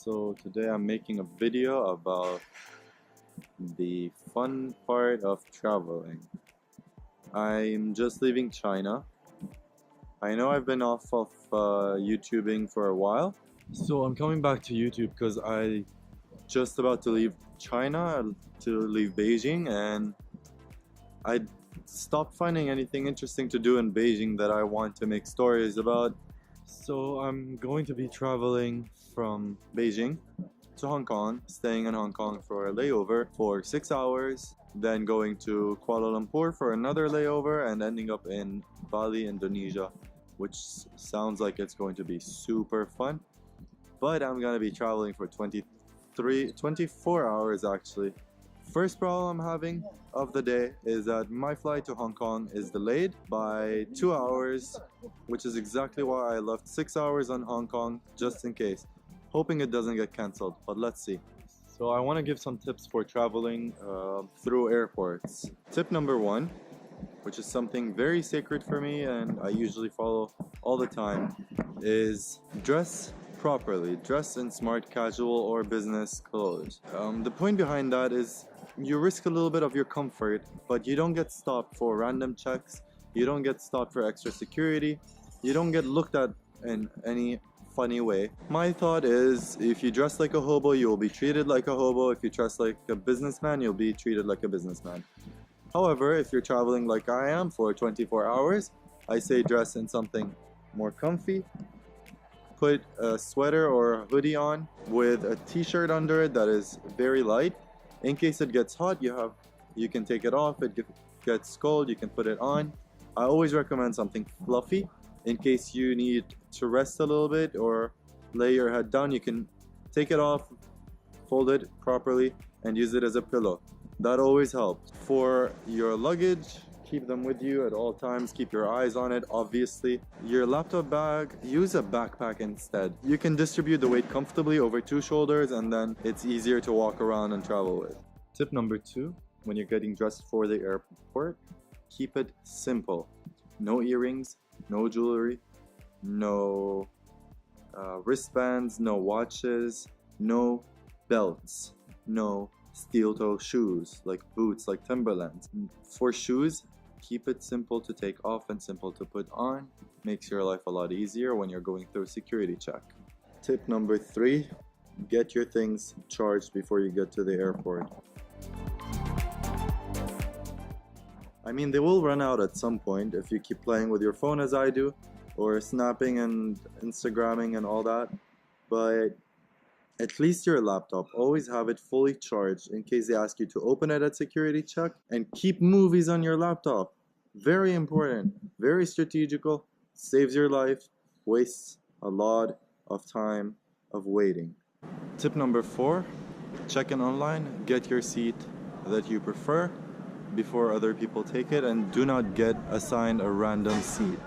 So today I'm making a video about the fun part of traveling. I'm just leaving China. I know I've been off of YouTubing for a while. So I'm coming back to YouTube because I just about to leave China, to leave Beijing, and I stopped finding anything interesting to do in Beijing that I want to make stories about. So I'm going to be traveling from Beijing to Hong Kong, staying in Hong Kong for a layover for 6 hours, then going to Kuala Lumpur for another layover, and ending up in Bali, Indonesia, which sounds like it's going to be super fun. But I'm gonna be traveling for 24 hours actually. First problem I'm having of the day is that my flight to Hong Kong is delayed by 2 hours, which is exactly why I left 6 hours on Hong Kong just in case, hoping it doesn't get cancelled, but let's see. So I want to give some tips for traveling through airports. Tip number 1, which is something very sacred for me and I usually follow all the time, is dress properly. Dress in smart casual or business clothes. The point behind that is you risk a little bit of your comfort, but you don't get stopped for random checks, you don't get stopped for extra security, you don't get looked at in any funny way. My thought is, if you dress like a hobo, you will be treated like a hobo. If you dress like a businessman, you'll be treated like a businessman. However, if you're traveling like I am for 24 hours, I say dress in something more comfy. Put a sweater or a hoodie on with a t-shirt under it that is very light. In case it gets hot, you can take it off. It gets cold, you can put it on. I always recommend something fluffy. In case you need to rest a little bit or lay your head down, you can take it off, fold it properly, and use it as a pillow. That always helps. For your luggage, keep them with you at all times. Keep your eyes on it, obviously. Your laptop bag, use a backpack instead. You can distribute the weight comfortably over 2 shoulders, and then it's easier to walk around and travel with. Tip number 2, when you're getting dressed for the airport, keep it simple. No earrings, no jewelry, no wristbands, no watches, no belts, no steel-toe shoes like boots, like Timberlands. For shoes, keep it simple to take off and simple to put on. Makes your life a lot easier when you're going through a security check. Tip number 3, get your things charged before you get to the airport. I mean, they will run out at some point if you keep playing with your phone as I do, or snapping and Instagramming and all that, but at least your laptop, always have it fully charged in case they ask you to open it at security check, and keep movies on your laptop. Very important, very strategical, saves your life, wastes a lot of time of waiting. Tip number 4, check in online, get your seat that you prefer before other people take it, and do not get assigned a random seat.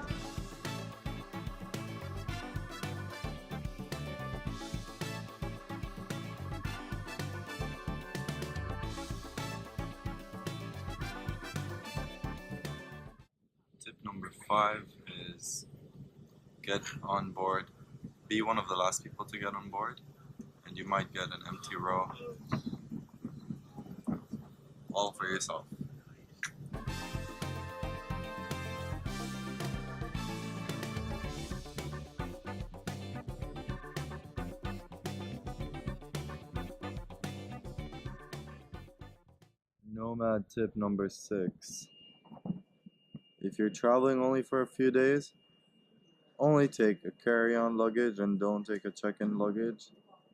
Tip number 5 is get on board. Be one of the last people to get on board, and you might get an empty row all for yourself. Nomad tip number 6. If you're traveling only for a few days, only take a carry-on luggage and don't take a check-in luggage.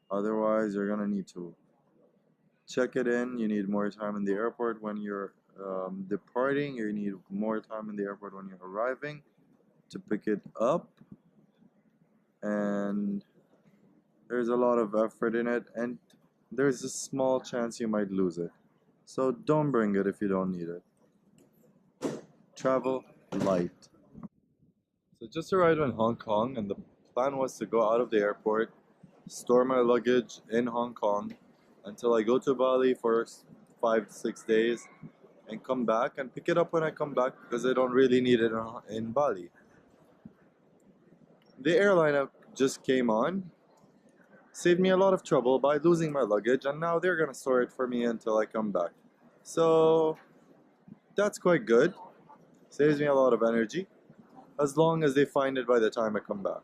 Otherwise, you're gonna need to check it in. You need more time in the airport when you're departing. You need more time in the airport when you're arriving to pick it up. And there's a lot of effort in it, and there's a small chance you might lose it. So don't bring it if you don't need it. Travel light. So just arrived in Hong Kong, and the plan was to go out of the airport, store my luggage in Hong Kong until I go to Bali for 5 to 6 days, and come back and pick it up when I come back because I don't really need it in Bali. The airline just came on, saved me a lot of trouble by losing my luggage, and now they're gonna store it for me until I come back. So that's quite good. Saves me a lot of energy, as long as they find it by the time I come back.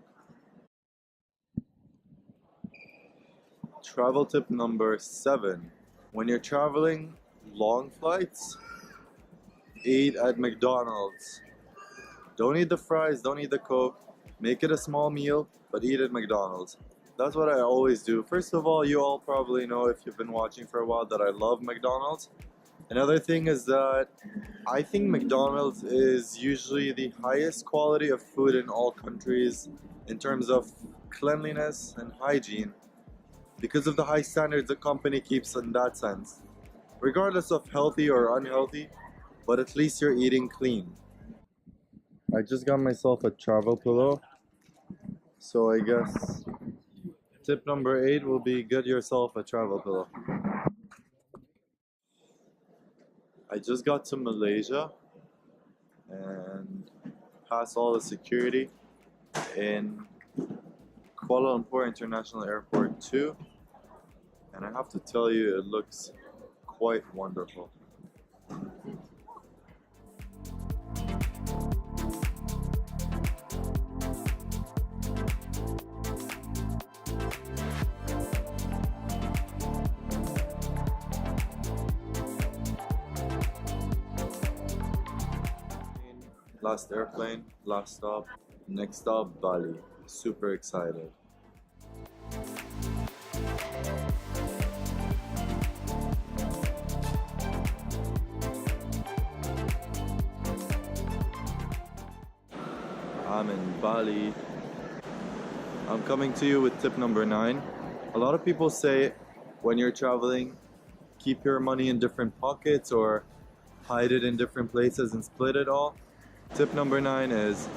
Travel tip number 7. When you're traveling long flights, eat at McDonald's. Don't eat the fries, don't eat the Coke. Make it a small meal, but eat at McDonald's. That's what I always do. First of all, you all probably know if you've been watching for a while that I love McDonald's. Another thing is that I think McDonald's is usually the highest quality of food in all countries in terms of cleanliness and hygiene because of the high standards the company keeps in that sense. Regardless of healthy or unhealthy, but at least you're eating clean. I just got myself a travel pillow, so I guess tip number 8 will be get yourself a travel pillow. I just got to Malaysia and passed all the security in Kuala Lumpur International Airport too, and I have to tell you, it looks quite wonderful. Last airplane, last stop. Next stop, Bali. Super excited. I'm in Bali. I'm coming to you with tip number 9. A lot of people say when you're traveling, keep your money in different pockets or hide it in different places and split it all. Tip number 9 is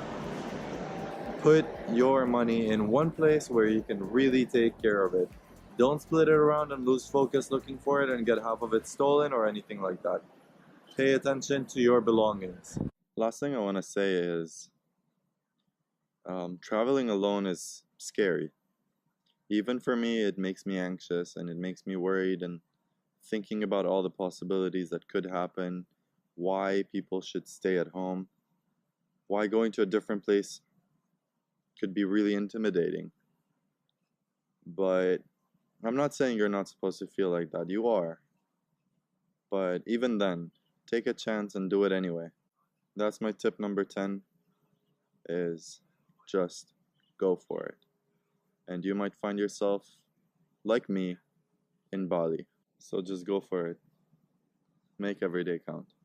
put your money in one place where you can really take care of it. Don't split it around and lose focus looking for it and get half of it stolen or anything like that. Pay attention to your belongings. Last thing I want to say is traveling alone is scary. Even for me, it makes me anxious and it makes me worried and thinking about all the possibilities that could happen, why people should stay at home, why going to a different place could be really intimidating. But I'm not saying you're not supposed to feel like that. You are. But even then, take a chance and do it anyway. That's my tip number 10 is just go for it. And you might find yourself, like me, in Bali. So just go for it. Make every day count.